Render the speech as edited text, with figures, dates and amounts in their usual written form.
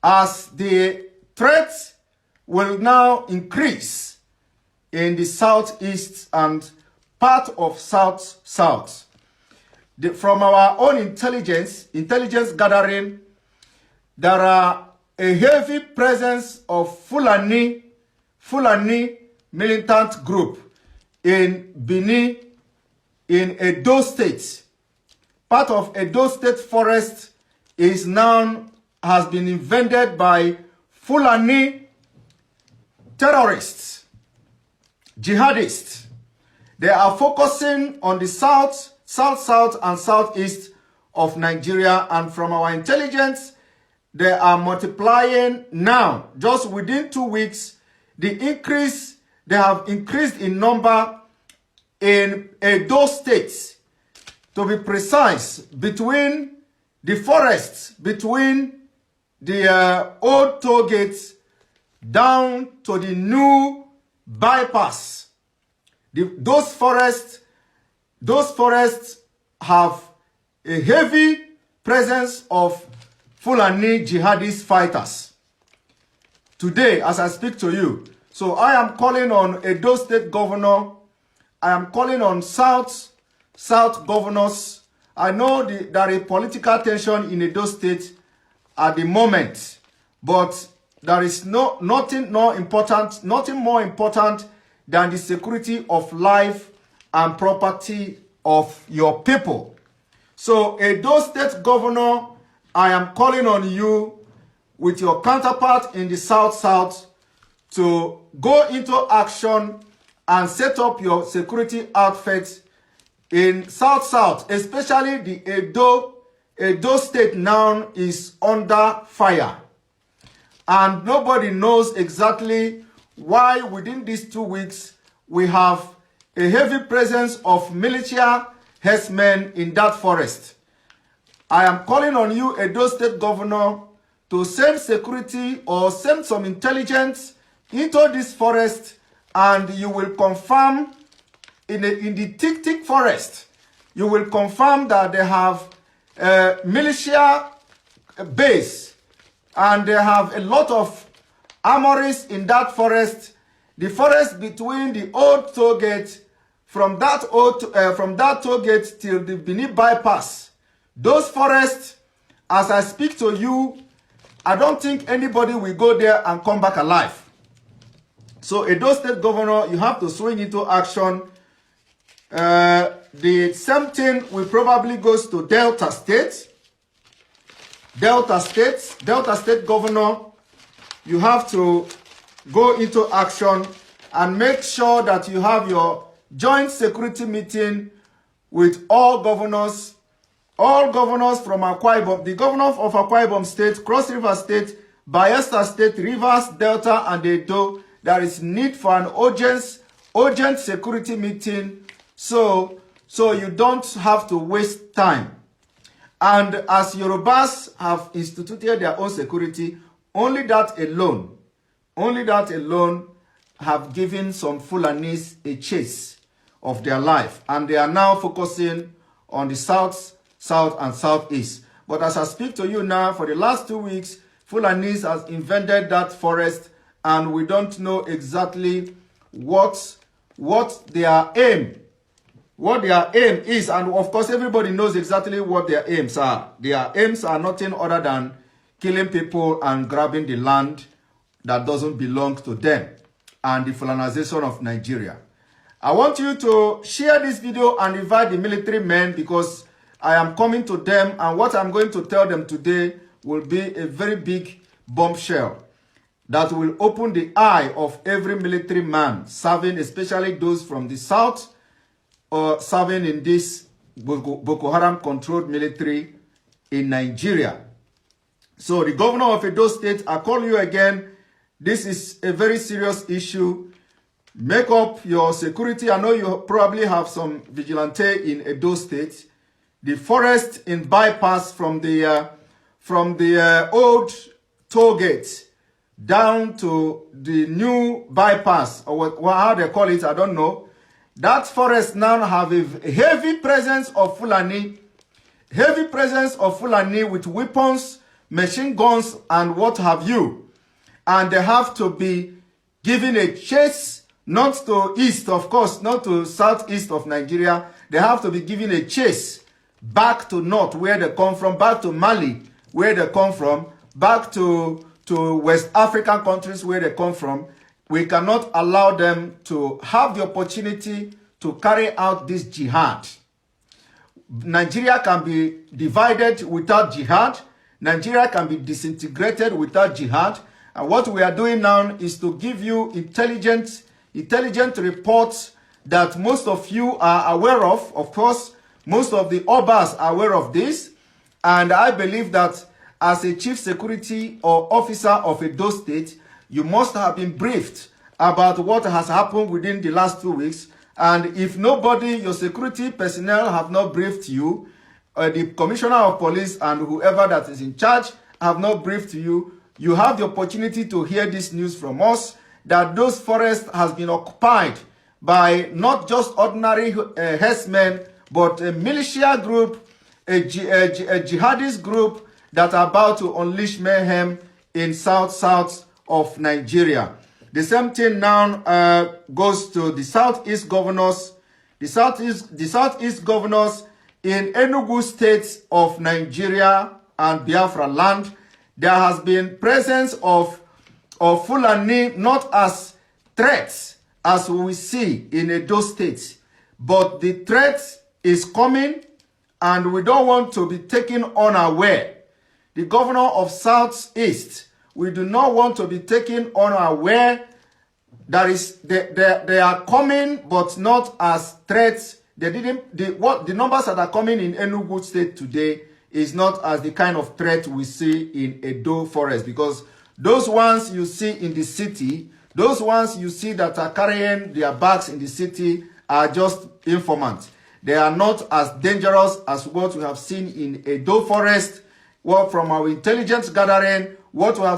as the threat will now increase in the southeast and part of south. From our own intelligence gathering, there are a heavy presence of Fulani militant group in Benin, in Edo State. Part of Edo State forest has been invaded by Fulani terrorists, jihadists. They are focusing on the south and southeast of Nigeria, and from our intelligence, they are multiplying now. Just within 2 weeks, they have increased in number in Edo State. To be precise, between the forests, between the old toll gates down to the new bypass. Those forests have a heavy presence of Fulani jihadist fighters. Today, as I speak to you, so I am calling on Edo State Governor. I am calling on South governors. I know there is political tension in Edo State at the moment, but there is nothing more important than the security of life and property of your people. So, Edo State Governor, I am calling on you with your counterpart in the south to go into action and set up your security outfits in south, especially the Edo State now is under fire. And nobody knows exactly why within these 2 weeks we have a heavy presence of militia herdsmen in that forest. I am calling on you, Edo State Governor, to send security or send some intelligence into this forest, and you will confirm in the thick forest, you will confirm that they have a militia base and they have a lot of armories in that forest. The forest between the old toll gate, from that toll gate till the Benin bypass. Those forests, as I speak to you, I don't think anybody will go there and come back alive. So, Edo State Governor, you have to swing into action. The same thing will probably goes to Delta State. Delta State Governor, you have to go into action and make sure that you have your joint security meeting with all governors from Akwa Ibom, the governor of Akwa Ibom State, Cross River State, Bayelsa State, Rivers, Delta, and Edo. There is need for an urgent security meeting so you don't have to waste time. And as Yorubas have instituted their own security, only that alone have given some Fulanis a chase of their life. And they are now focusing on the south, and southeast. But as I speak to you now, for the last 2 weeks, Fulanis has invaded that forest, and we don't know exactly what their aim is. And of course, everybody knows exactly what their aims are. Their aims are nothing other than killing people and grabbing the land that doesn't belong to them, and the Fulanization of Nigeria. I want you to share this video and invite the military men, because I am coming to them, and what I'm going to tell them today will be a very big bombshell that will open the eye of every military man serving, especially those from the south or serving in this Boko Haram controlled military in Nigeria. So the governor of Edo State, I call you again. This is a very serious issue. Make up your security. I know you probably have some vigilante in Edo State. The forest in bypass from the old toll gate down to the new bypass, or how they call it, I don't know. That forest now have a heavy presence of Fulani with weapons machine guns and what have you. And they have to be given a chase, not to east, of course, not to southeast of Nigeria. They have to be given a chase back to north, where they come from, back to Mali, where they come from, back to West African countries where they come from. We cannot allow them to have the opportunity to carry out this jihad. Nigeria can be divided without jihad. Nigeria can be disintegrated without jihad. And what we are doing now is to give you intelligent reports that most of you are aware of. Of course, most of the Obas are aware of this. And I believe that as a chief security or officer of Edo State, you must have been briefed about what has happened within the last 2 weeks. And if nobody, your security personnel have not briefed you, the commissioner of police and whoever that is in charge have not briefed you, you have the opportunity to hear this news from us, that those forests has been occupied by not just ordinary herdsmen, but a militia group, a jihadist group that are about to unleash mayhem in south of Nigeria. The same thing now goes to the southeast governors. The southeast governors in Enugu State of Nigeria and Biafra land. There has been presence of Fulani, not as threats as we see in Edo State, but the threat is coming and we don't want to be taken unaware. The governor of Southeast, we do not want to be taken unaware. They are coming, but not as threats. The numbers that are coming in Enugu State today is not as the kind of threat we see in Edo Forest, because those ones you see in the city, those ones you see that are carrying their bags in the city are just informants. They are not as dangerous as what we have seen in Edo Forest. Well, from our intelligence gathering, what we have